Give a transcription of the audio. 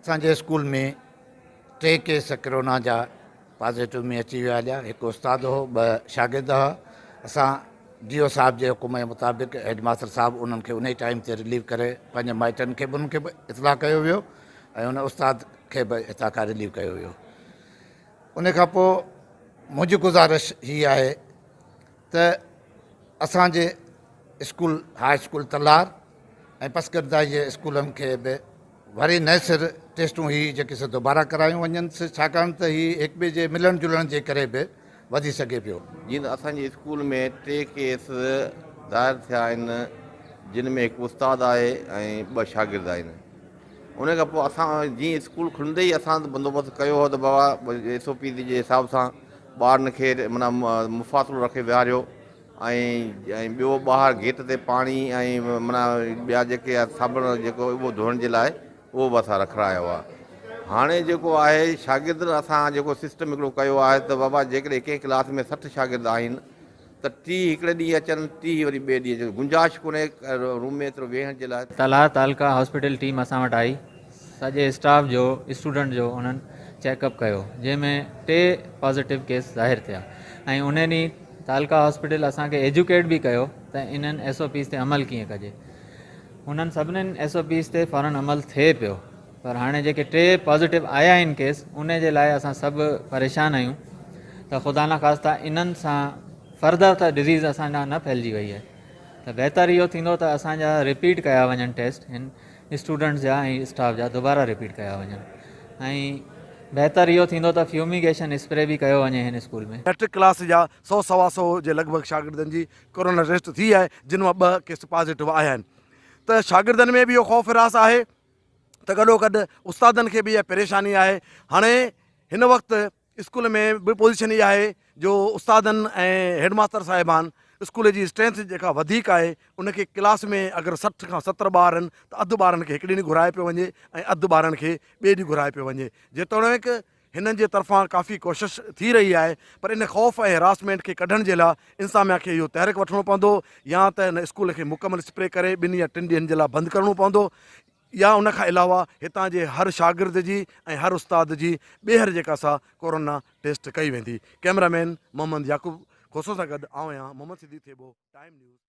असांजे स्कूल में 3 case corona जा पॉज़िटिव में अची विया हुआ। हिकु उस्ताद हो, 2 शागिर्द हुआ। असां जीओ साहब जे हुकुम जे मुताबिक़ हेडमास्टर साहब उन्हनि खे उन ई टाइम ते रिलीव करे पंहिंजे माइटनि खे बि उन्हनि खे बि इतलाह कयो वियो ऐं उन उस्ताद खे बि हितां खां रिलीव कयो वियो। उन खां पोइ मुंहिंजी गुज़ारिश हीअ आहे त असांजे स्कूल हाई स्कूल तलार ऐं पसकरदाई जे स्कूलनि खे बि वरी नए सिर टेस्टूं ही जेके से दोबारा करायूं वञनि, छाकाणि त ही हिक ॿिए जे मिलण जुलण जे करे बि वधी सघे पियो। जीअं त असांजे स्कूल में 3 केस ज़ाहिर थिया आहिनि, जिन में हिकु उस्तादु आहे ऐं 2 शागिर्द आहिनि। उन खां पोइ असां जीअं स्कूल खुलंदे ई असां बंदोबस्तु कयो हो त बाबा SOP जे हिसाब सां ॿारनि खे माना मुफ़ासिलो रखे विहारियो ऐं ॿियो ॿाहिरि गेट ते पाणी ऐं माना ॿिया जेके साबुण जेको उहो धोइण जे लाइ उहो बि असां रखाया हुआ। हाणे जेको आहे शागिर्द असां जेको सिस्टम हिकिड़ो कयो आहे त बाबा जेकॾहिं कंहिं क्लास में 60 शागिर्द आहिनि त 30 हिकिड़े ॾींहुं अचनि, 30 वरी ॿिए ॾींहुं अचनि। गुंजाइश कोन्हे रूम में एतिरो वेहण जे लाइ। तलार तालका हॉस्पिटल टीम असां वटि आई, सॼे स्टाफ जो स्टूडेंट जो उन्हनि चेकअप कयो, जंहिंमें 3 पॉज़िटिव केस ज़ाहिर थिया ऐं उन ॾींहुं तालका हॉस्पिटल असांखे एजुकेट बि कयो त इन्हनि SOPs ते अमल कीअं कजे। उन्हनि सभिनीनि SOPs ते फ़ौरन अमल थिए पियो, पर हाणे जेके 3 पॉज़िटिव आया आहिनि केस, उन जे लाइ असां सभु परेशान आहियूं त ख़ुदा न ख़ास्ता इन्हनि सां फर्दर त डिज़ीज़ असांजा न फैलिजी वई आहे। त बहितर इहो थींदो त असांजा रिपीट कया वञनि टेस्ट हिन स्टूडेंट्स जा ऐं स्टाफ जा दोबारा रिपीट कया वञनि ऐं बहितर इहो थींदो त फ्यूमिगेशन स्प्रे बि कयो वञे हिन स्कूल में। मैट्रिक क्लास जा 100-125 जे लॻभॻि शागिर्दनि जी कोरोना टेस्ट थी आहे, जिन मां 2 केस पॉज़िटिव आया आहिनि। त शागिर्दनि में बि इहो ख़ौफ़ रास आहे त गॾोगॾु उस्तादनि खे बि इहा परेशानी आहे। हाणे हिन वक़्तु स्कूल में बि पोज़ीशन इहा आहे जो उस्तादनि ऐं हेडमास्टर साहिबान स्कूल जी स्ट्रेंथ जेका वधीक आहे उनखे क्लास में अगरि 60 खां 70 ॿार आहिनि त अधु ॿारनि खे हिकिड़े ॾींहुं घुराए पियो वञे ऐं अधु ॿारनि खे ॿिए ॾींहुं घुराए पियो वञे। जेतोणीकि हिननि जे तरफ़ां काफ़ी कोशिशि थी रही आहे, पर इन ख़ौफ़ ऐं हरासमेंट खे कढण जे लाइ इंतिज़ामिया खे इहो तहरीक वठिणो पवंदो, या त हिन स्कूल खे मुकमल स्प्रे करे 2 या 3 ॾींहंनि जे लाइ बंदि करिणो पवंदो, या उन खां अलावा हितां जे हर शागिर्द जी ऐं हर उस्ताद जी ॿीहर जेका सा कोरोना टेस्ट कई वेंदी। कैमरामैन मोहम्मद याकूब खोसो सां गॾु आउं आहियां मोहम्मद सिद्दीक़ थेबो, टाइम न्यूज़।